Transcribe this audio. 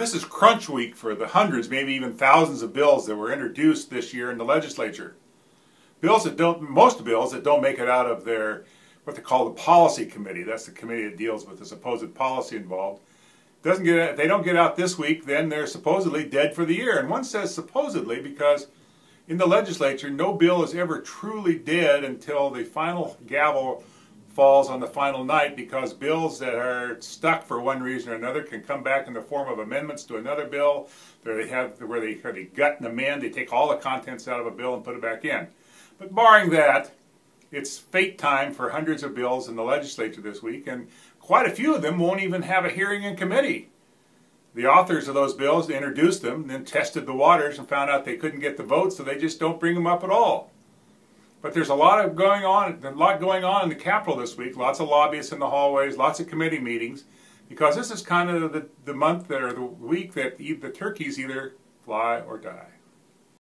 This is crunch week for the hundreds, maybe even thousands of bills that were introduced this year in the legislature. Most bills that don't make it out of their, what they call the policy committee. That's the committee that deals with the supposed policy involved. If they don't get out this week, then they're supposedly dead for the year. And one says supposedly because in the legislature, no bill is ever truly dead until the final gavel falls on the final night, because bills that are stuck for one reason or another can come back in the form of amendments to another bill where they gut and amend. They take all the contents out of a bill and put it back in. But barring that, it's fate time for hundreds of bills in the legislature this week, and quite a few of them won't even have a hearing in committee. The authors of those bills introduced them, then tested the waters and found out they couldn't get the votes, so they just don't bring them up at all. But there's a lot going on in the Capitol this week. Lots of lobbyists in the hallways, lots of committee meetings, because this is kind of the month or the week that the turkeys either fly or die.